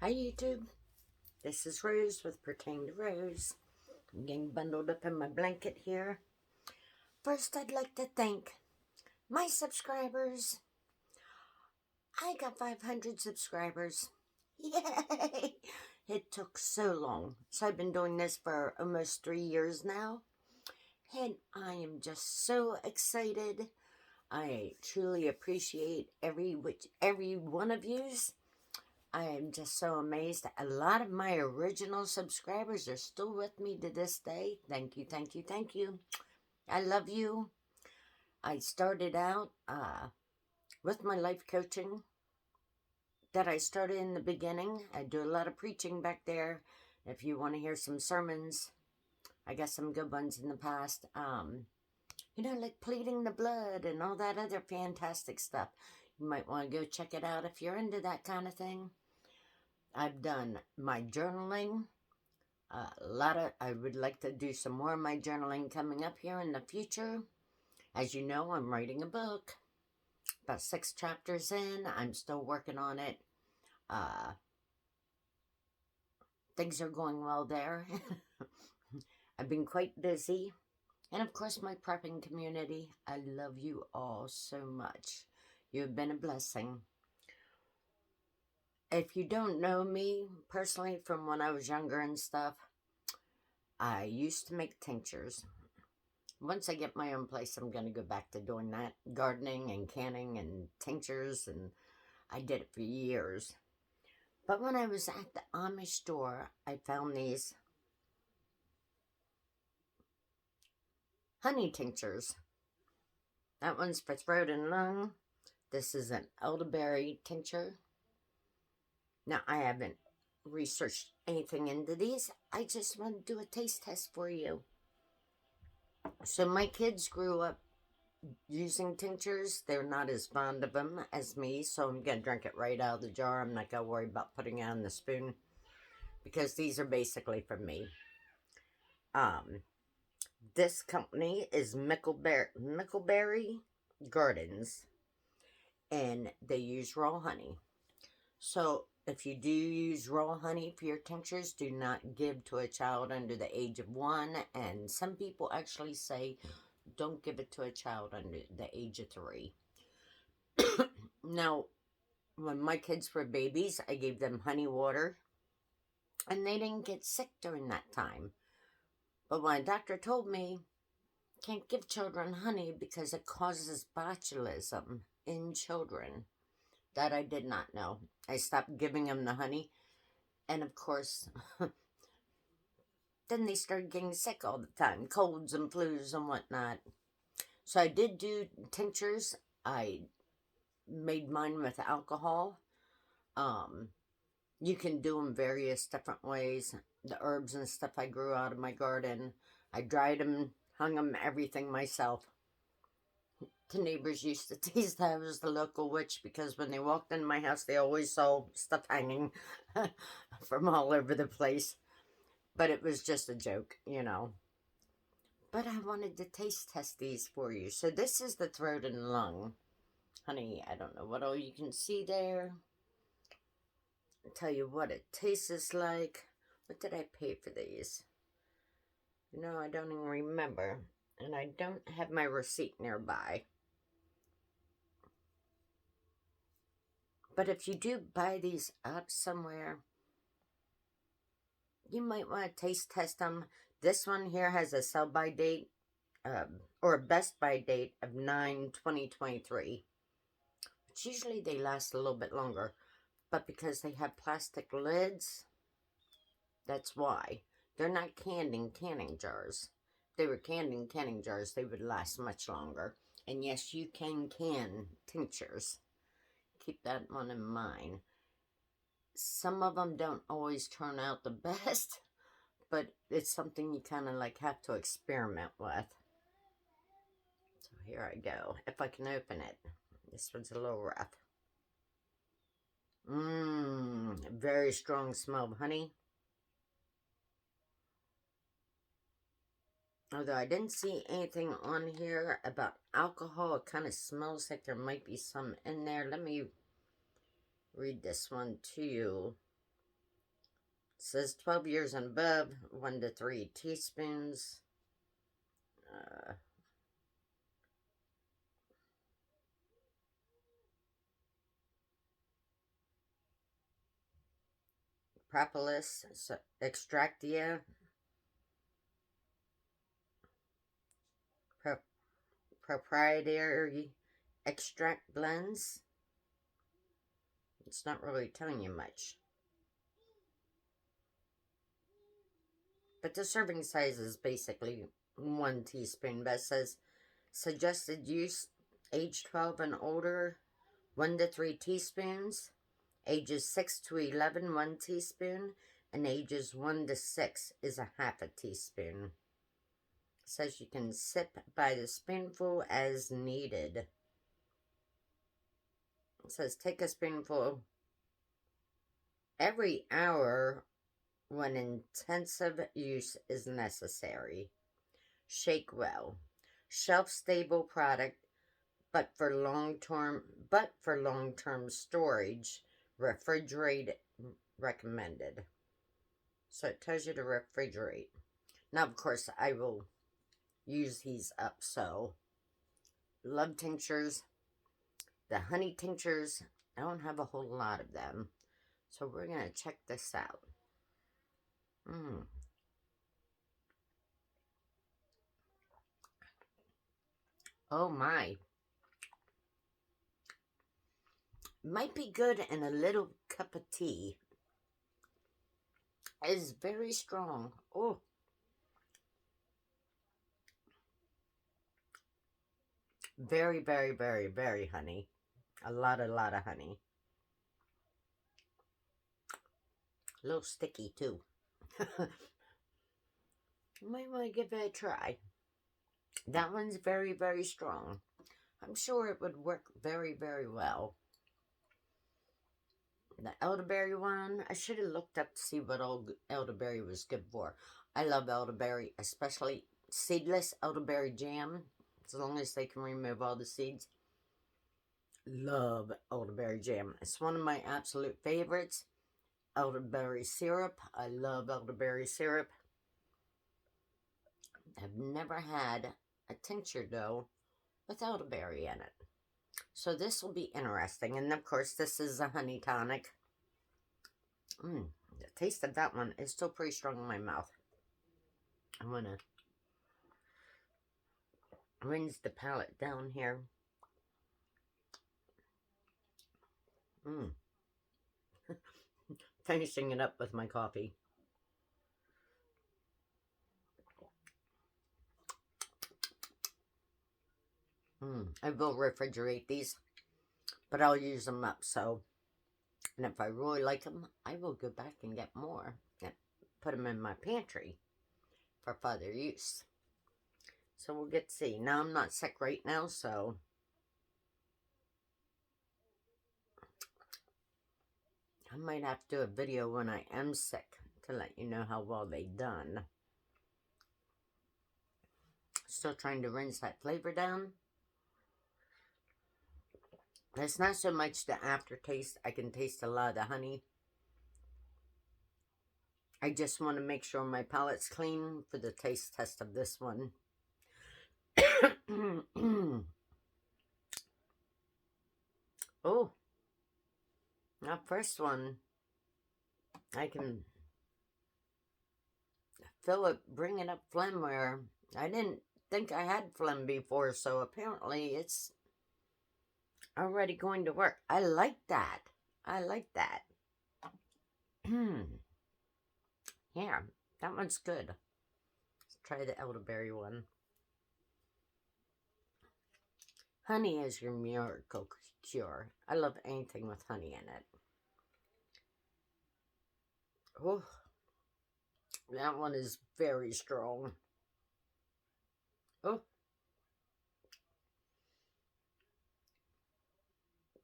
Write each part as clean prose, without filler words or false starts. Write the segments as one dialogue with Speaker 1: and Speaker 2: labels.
Speaker 1: Hi YouTube, this is Rose with Pertain to Rose. I'm getting bundled up in my blanket here. First, I'd like to thank my subscribers. I got 500 subscribers. Yay! It took so long. So I've been doing this for almost 3 years now. And I am just so excited. I truly appreciate every one of yous. I am just so amazed. A lot of my original subscribers are still with me to this day. Thank you, thank you, thank you. I love you. I started out with my life coaching that I started in the beginning. I do a lot of preaching back there. If you want to hear some sermons, I got some good ones in the past. Like pleading the blood and all that other fantastic stuff. You might want to go check it out if you're into that kind of thing. I've done my journaling. I would like to do some more of my journaling coming up here in the future. As you know, I'm writing a book. About 6 chapters in. I'm still working on it. Things are going well there. I've been quite busy. And of course, my prepping community. I love you all so much. You have been a blessing. If you don't know me personally from when I was younger and stuff, I used to make tinctures. Once I get my own place, I'm going to go back to doing that. Gardening and canning and tinctures, and I did it for years. But when I was at the Amish store, I found these honey tinctures. That one's for throat and lung. This is an elderberry tincture. Now, I haven't researched anything into these. I just want to do a taste test for you. So my kids grew up using tinctures. They're not as fond of them as me, so I'm going to drink it right out of the jar. I'm not going to worry about putting it on the spoon because these are basically for me. This company is Mickleberry Gardens, and they use raw honey. So if you do use raw honey for your tinctures, do not give to a child under the age of 1. And some people actually say don't give it to a child under the age of 3. Now, when my kids were babies, I gave them honey water, and they didn't get sick during that time. But my doctor told me, can't give children honey because it causes botulism in children. That I did not know. I stopped giving them the honey, and of course, then they started getting sick all the time, colds and flus and whatnot. So I did do tinctures. I made mine with alcohol. You can do them various different ways. The herbs and stuff I grew out of my garden. I dried them, hung them, everything myself. The neighbors used to tease that I was the local witch because when they walked in my house, they always saw stuff hanging from all over the place. But it was just a joke, But I wanted to taste test these for you. So this is the throat and lung. Honey, I don't know what all you can see there. I'll tell you what it tastes like. What did I pay for these? I don't even remember. And I don't have my receipt nearby. But if you do buy these up somewhere, you might want to taste test them. This one here has a sell-by date, or a best-by date of 9/20/23. Which usually they last a little bit longer. But because they have plastic lids, that's why. They're not canned in canning jars. If they were canned in canning jars, they would last much longer. And yes, you can can tinctures. Keep that one in mind. Some of them don't always turn out the best, but it's something you kind of like have to experiment with. So here I go. If I can open it. This one's a little rough. Very strong smell of honey. Although I didn't see anything on here about alcohol, it kind of smells like there might be some in there. Let me read this one to you. says 12 years and above, 1 to 3 teaspoons. Propolis extractia, proprietary extract blends. It's not really telling you much. But the serving size is basically 1 teaspoon. But it says suggested use age 12 and older, 1 to 3 teaspoons. Ages 6 to 11, 1 teaspoon. And ages 1 to 6 is a half a teaspoon. It says you can sip by the spoonful as needed. It says take a spoonful every hour when intensive use is necessary. Shake well. Shelf-stable product, but for long-term storage, refrigerate recommended. So it tells you to refrigerate. Now, of course, I will use these up. So, love tinctures. The honey tinctures, I don't have a whole lot of them. So we're going to check this out. Oh my. Might be good in a little cup of tea. It's very strong. Oh. Very, very, very, very honey. A lot of honey. A little sticky too. You might want to give it a try. That one's very, very strong. I'm sure it would work very, very well. The elderberry one, I should have looked up to see what old elderberry was good for. I love elderberry, especially seedless elderberry jam, as long as they can remove all the seeds. Love elderberry jam. It's one of my absolute favorites. Elderberry syrup. I love elderberry syrup. I've never had a tincture though with elderberry in it. So this will be interesting. And of course, this is a honey tonic. The taste of that one is still pretty strong in my mouth. I'm going to rinse the palate down here. Finishing it up with my coffee. I will refrigerate these, but I'll use them up, so, and if I really like them, I will go back and get more and put them in my pantry for further use. So we'll get to see. Now I'm not sick right now, so I might have to do a video when I am sick to let you know how well they done. Still trying to rinse that flavor down. It's not so much the aftertaste. I can taste a lot of the honey. I just want to make sure my palate's clean for the taste test of this one. Oh, that first one, I can feel it bringing up phlegm where I didn't think I had phlegm before, so apparently it's already going to work. I like that. I like that. Yeah, that one's good. Let's try the elderberry one. Honey is your miracle cure. I love anything with honey in it. Oh, that one is very strong. Oh.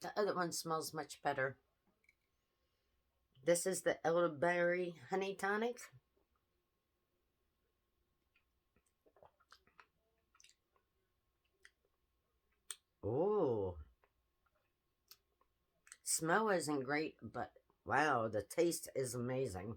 Speaker 1: The other one smells much better. This is the Elderberry Honey Tonic. Oh. Smell isn't great, but wow, the taste is amazing.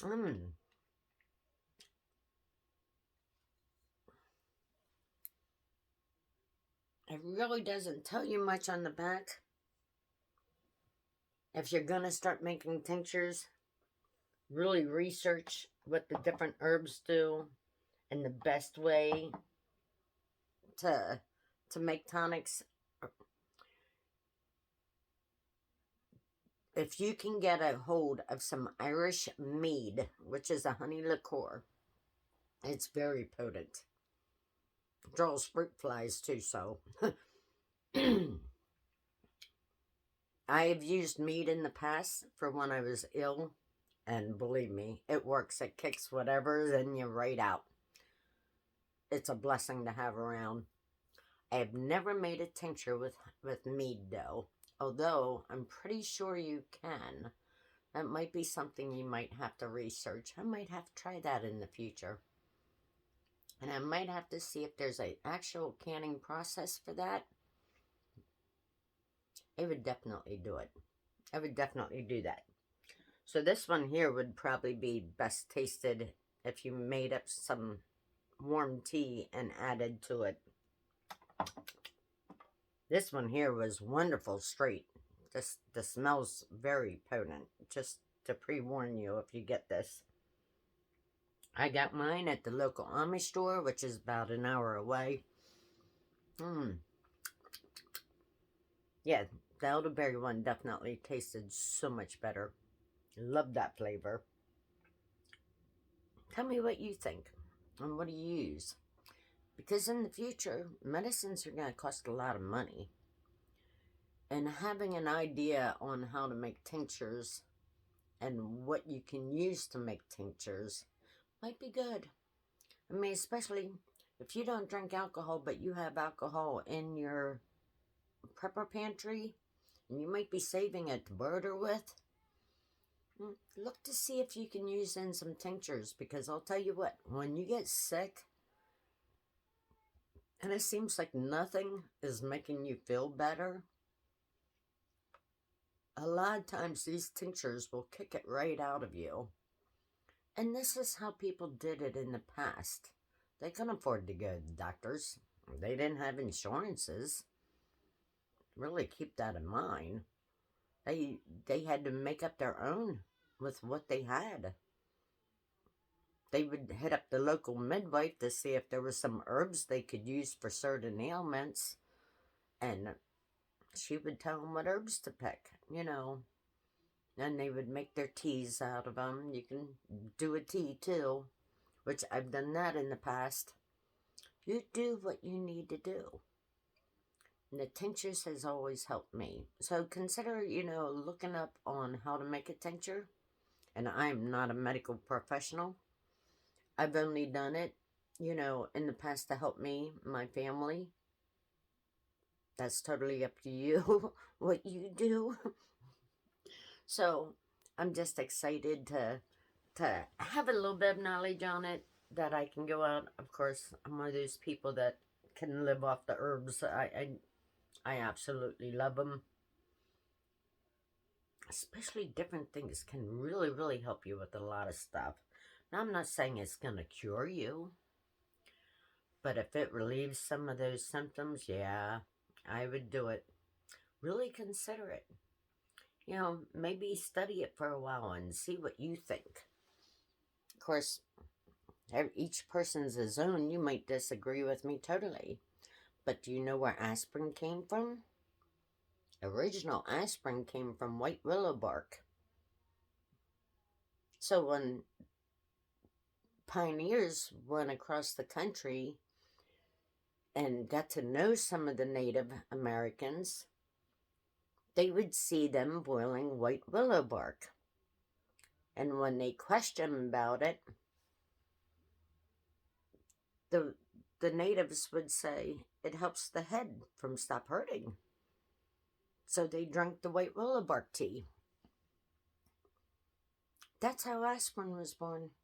Speaker 1: Mmm. It really doesn't tell you much on the back. If you're going to start making tinctures, really research what the different herbs do and the best way to make tonics. If you can get a hold of some Irish mead, which is a honey liqueur, it's very potent. Draws fruit flies too, so. I have used mead in the past for when I was ill, and believe me, it works. It kicks whatever's in you right out. It's a blessing to have around. I have never made a tincture with mead, though, although I'm pretty sure you can. That might be something you might have to research. I might have to try that in the future. And I might have to see if there's an actual canning process for that. I would definitely do it. I would definitely do that. So this one here would probably be best tasted if you made up some warm tea and added to it. This one here was wonderful straight. The smell's very potent. Just to pre-warn you if you get this. I got mine at the local Amish store, which is about an hour away. Yeah, the elderberry one definitely tasted so much better. Love that flavor. Tell me what you think and what do you use. Because in the future, medicines are going to cost a lot of money. And having an idea on how to make tinctures and what you can use to make tinctures might be good. I mean, especially if you don't drink alcohol, but you have alcohol in your prepper pantry, and you might be saving it to barter with, look to see if you can use in some tinctures, because I'll tell you what, when you get sick, and it seems like nothing is making you feel better, a lot of times these tinctures will kick it right out of you. And this is how people did it in the past. They couldn't afford to go to the doctors. They didn't have insurances. Really keep that in mind. They had to make up their own with what they had. They would hit up the local midwife to see if there were some herbs they could use for certain ailments. And she would tell them what herbs to pick, you know. And they would make their teas out of them. You can do a tea too, which I've done that in the past. You do what you need to do. And the tinctures has always helped me. So consider, looking up on how to make a tincture. And I'm not a medical professional. I've only done it, in the past to help me, my family. That's totally up to you, what you do. So I'm just excited to have a little bit of knowledge on it, that I can go out. Of course, I'm one of those people that can live off the herbs. I absolutely love them. Especially different things can really, really help you with a lot of stuff. Now, I'm not saying it's going to cure you, but if it relieves some of those symptoms, yeah, I would do it. Really consider it. Maybe study it for a while and see what you think. Of course, each person's his own. You might disagree with me totally. But do you know where aspirin came from? Original aspirin came from white willow bark. So when pioneers went across the country and got to know some of the Native Americans, they would see them boiling white willow bark. And when they questioned about it, the natives would say it helps the head from stop hurting. So they drank the white willow bark tea. That's how aspirin was born.